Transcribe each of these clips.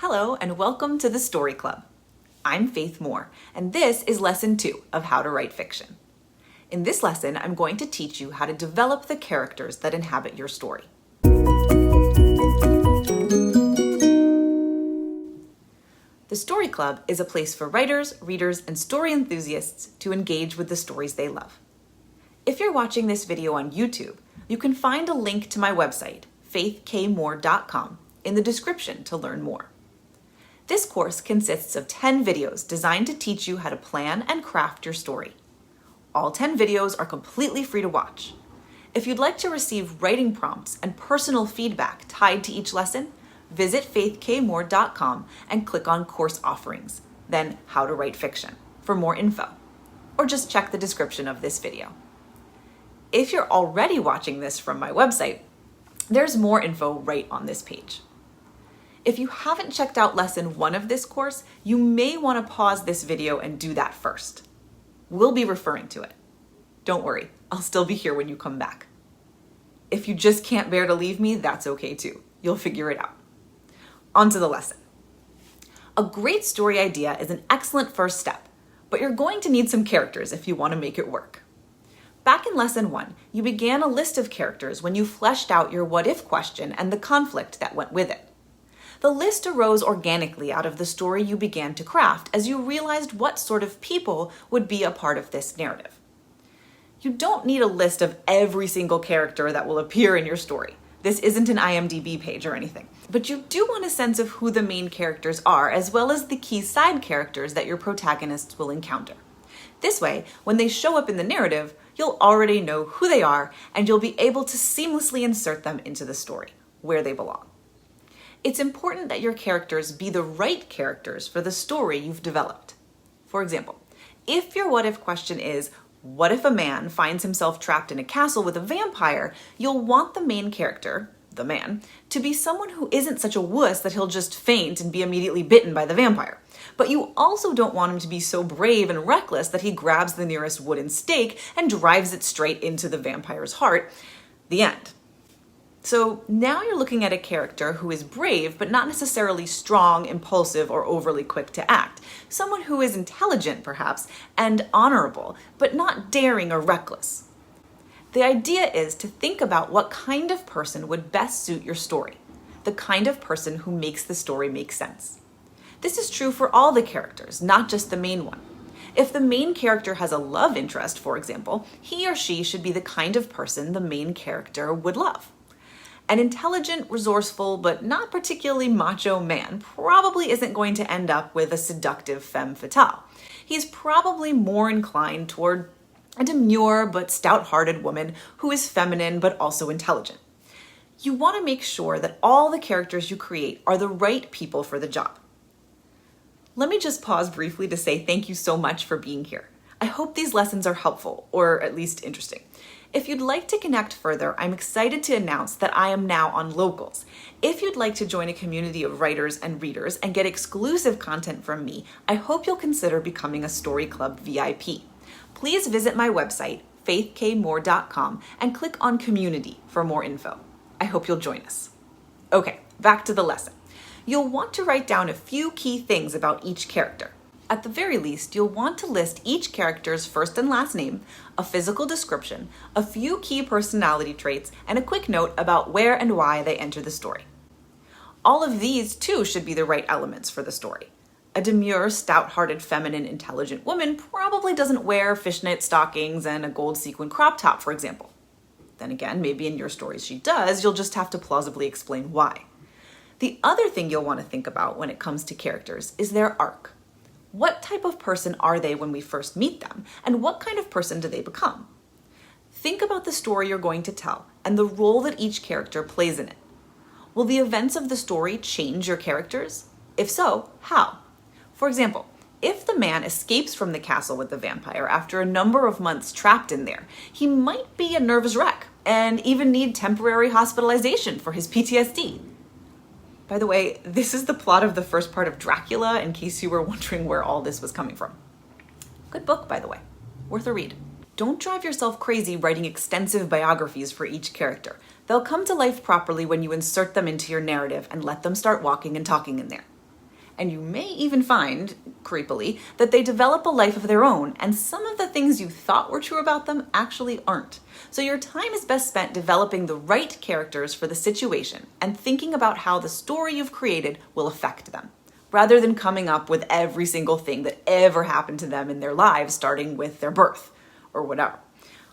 Hello and welcome to the Story Club. I'm Faith Moore, and this is lesson 2 of how to write fiction. In this lesson, I'm going to teach you how to develop the characters that inhabit your story. The Story Club is a place for writers, readers, and story enthusiasts to engage with the stories they love. If you're watching this video on YouTube, you can find a link to my website, faithkmoore.com, in the description to learn more. This course consists of 10 videos designed to teach you how to plan and craft your story. All 10 videos are completely free to watch. If you'd like to receive writing prompts and personal feedback tied to each lesson, visit faithkmoore.com and click on Course Offerings, then How to Write Fiction, for more info. Or just check the description of this video. If you're already watching this from my website, there's more info right on this page. If you haven't checked out lesson 1 of this course, you may want to pause this video and do that first. We'll be referring to it. Don't worry, I'll still be here when you come back. If you just can't bear to leave me, that's okay too. You'll figure it out. On to the lesson. A great story idea is an excellent first step, but you're going to need some characters if you want to make it work. Back in lesson 1, you began a list of characters when you fleshed out your what-if question and the conflict that went with it. The list arose organically out of the story you began to craft as you realized what sort of people would be a part of this narrative. You don't need a list of every single character that will appear in your story. This isn't an IMDb page or anything, but you do want a sense of who the main characters are, as well as the key side characters that your protagonists will encounter. This way, when they show up in the narrative, you'll already know who they are, and you'll be able to seamlessly insert them into the story, where they belong. It's important that your characters be the right characters for the story you've developed. For example, if your what-if question is, what if a man finds himself trapped in a castle with a vampire, you'll want the main character, the man, to be someone who isn't such a wuss that he'll just faint and be immediately bitten by the vampire. But you also don't want him to be so brave and reckless that he grabs the nearest wooden stake and drives it straight into the vampire's heart. The end. So now you're looking at a character who is brave, but not necessarily strong, impulsive, or overly quick to act. Someone who is intelligent, perhaps, and honorable, but not daring or reckless. The idea is to think about what kind of person would best suit your story, the kind of person who makes the story make sense. This is true for all the characters, not just the main one. If the main character has a love interest, for example, he or she should be the kind of person the main character would love. An intelligent, resourceful, but not particularly macho man probably isn't going to end up with a seductive femme fatale. He's probably more inclined toward a demure but stout-hearted woman who is feminine but also intelligent. You want to make sure that all the characters you create are the right people for the job. Let me just pause briefly to say thank you so much for being here. I hope these lessons are helpful, or at least interesting. If you'd like to connect further, I'm excited to announce that I am now on Locals. If you'd like to join a community of writers and readers and get exclusive content from me, I hope you'll consider becoming a Story Club VIP. Please visit my website, faithkmoore.com, and click on Community for more info. I hope you'll join us. Okay, back to the lesson. You'll want to write down a few key things about each character. At the very least, you'll want to list each character's first and last name, a physical description, a few key personality traits, and a quick note about where and why they enter the story. All of these, too, should be the right elements for the story. A demure, stout-hearted, feminine, intelligent woman probably doesn't wear fishnet stockings and a gold sequin crop top, for example. Then again, maybe in your stories she does, you'll just have to plausibly explain why. The other thing you'll want to think about when it comes to characters is their arc. What type of person are they when we first meet them, and what kind of person do they become? Think about the story you're going to tell and the role that each character plays in it. Will the events of the story change your characters? If so, how? For example, if the man escapes from the castle with the vampire after a number of months trapped in there, he might be a nervous wreck and even need temporary hospitalization for his PTSD. By the way, this is the plot of the first part of Dracula, in case you were wondering where all this was coming from. Good book, by the way. Worth a read. Don't drive yourself crazy writing extensive biographies for each character. They'll come to life properly when you insert them into your narrative and let them start walking and talking in there. And you may even find, creepily, that they develop a life of their own, and some of the things you thought were true about them actually aren't. So your time is best spent developing the right characters for the situation and thinking about how the story you've created will affect them, rather than coming up with every single thing that ever happened to them in their lives, starting with their birth or whatever.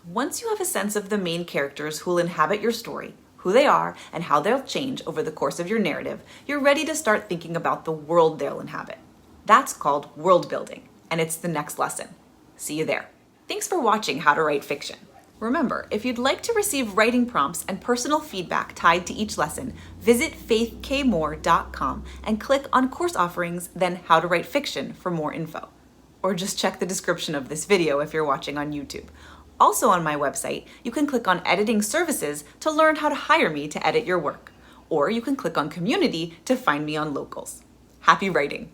Once you have a sense of the main characters who will inhabit your story, who they are, and how they'll change over the course of your narrative, you're ready to start thinking about the world they'll inhabit. That's called world building, and it's the next lesson. See you there. Thanks for watching How to Write Fiction. Remember, if you'd like to receive writing prompts and personal feedback tied to each lesson, visit faithkmoore.com and click on Course Offerings, then How to Write Fiction for more info. Or just check the description of this video if you're watching on YouTube. Also on my website, you can click on Editing Services to learn how to hire me to edit your work. Or you can click on Community to find me on Locals. Happy writing!